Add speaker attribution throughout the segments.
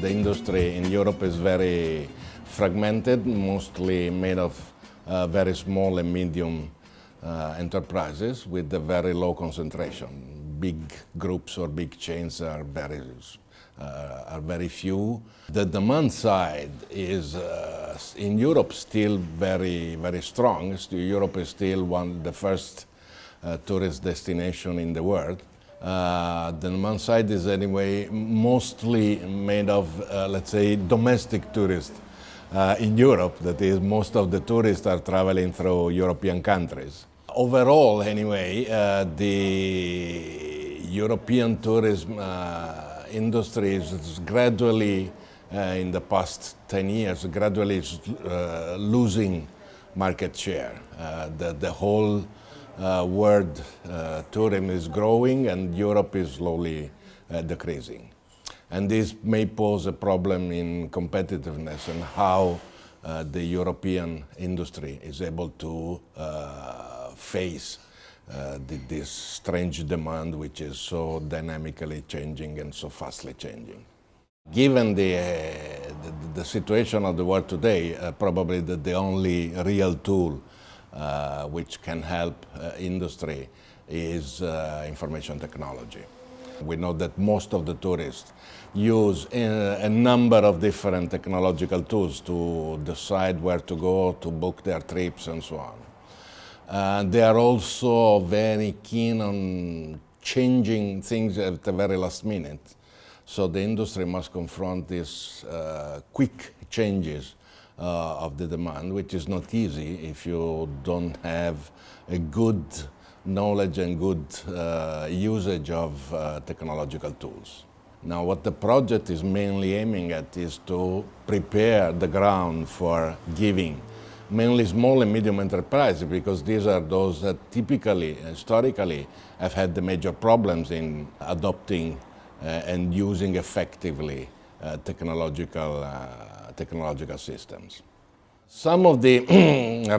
Speaker 1: the industry in Europe is very fragmented, mostly made of very small and medium enterprises with a very low concentration. Big groups or big chains are very few. The demand side is in Europe still very strong. Europe is still the first tourist destination in the world. The demand side is anyway mostly made of, let's say, domestic tourists in Europe. That is, most of the tourists are traveling through European countries. Overall, anyway, the European tourism industry is gradually, in the past 10 years, gradually losing market share. The whole world tourism is growing and Europe is slowly decreasing. And this may pose a problem in competitiveness and how the European industry is able to face this strange demand which is so dynamically changing and so fastly changing. Given the situation of the world today, probably the only real tool which can help industry is information technology. We know that most of the tourists use a number of different technological tools to decide where to go, to book their trips and so on. They are also very keen on changing things at the very last minute. So the industry must confront these quick changes of the demand, which is not easy if you don't have a good knowledge and good usage of technological tools. Now, what the project is mainly aiming at is to prepare the ground for giving mainly small and medium enterprises, because these are those that typically, historically, have had the major problems in adopting and using effectively technological systems. Some of the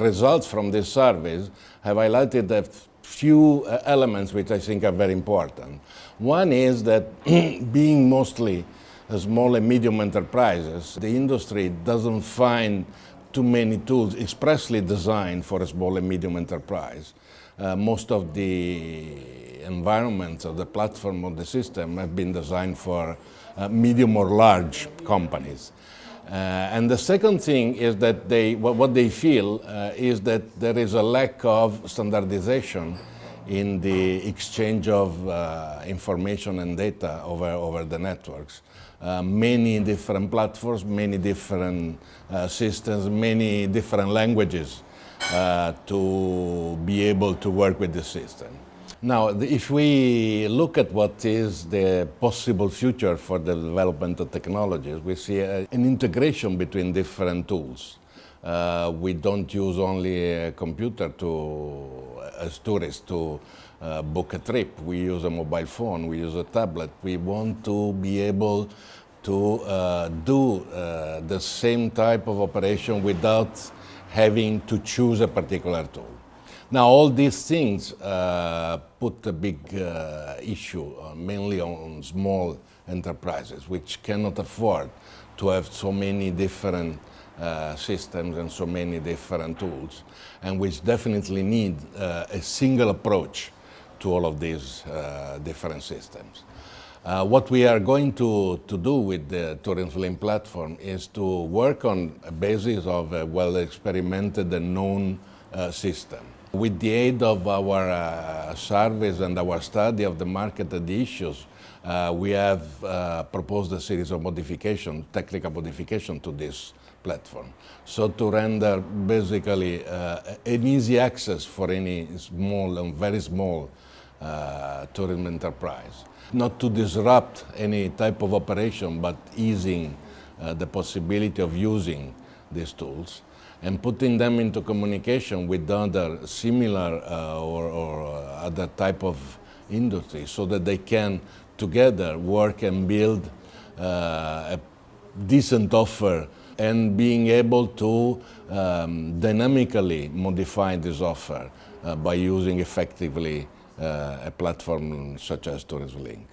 Speaker 1: results from this survey have highlighted a few elements which I think are very important. One is that being mostly small and medium enterprises, the industry doesn't find too many tools expressly designed for a small and medium enterprise. Most of the environments of the platform of the system have been designed for medium or large companies. And the second thing is that what they feel is that there is a lack of standardization in the exchange of information and data over the networks. Many different platforms, many different systems, many different languages to be able to work with the system. Now, if we look at what is the possible future for the development of technologies, we see an integration between different tools. We don't use only a computer as tourists to book a trip. We use a mobile phone, we use a tablet. We want to be able to do the same type of operation without having to choose a particular tool. Now, all these things put a big issue mainly on small enterprises, which cannot afford to have so many different systems and so many different tools, and which definitely need a single approach to all of these different systems. What we are going to do with the TOURISMLink platform is to work on a basis of a well-experimented and known system. With the aid of our surveys and our study of the market and the issues, we have proposed a series of technical modifications to this platform. So to render basically an easy access for any small and very small tourism enterprise. Not to disrupt any type of operation, but easing the possibility of using these tools and putting them into communication with other similar or other type of industry, so that they can together work and build a decent offer, and being able to dynamically modify this offer by using effectively a platform such as TOURISMLink.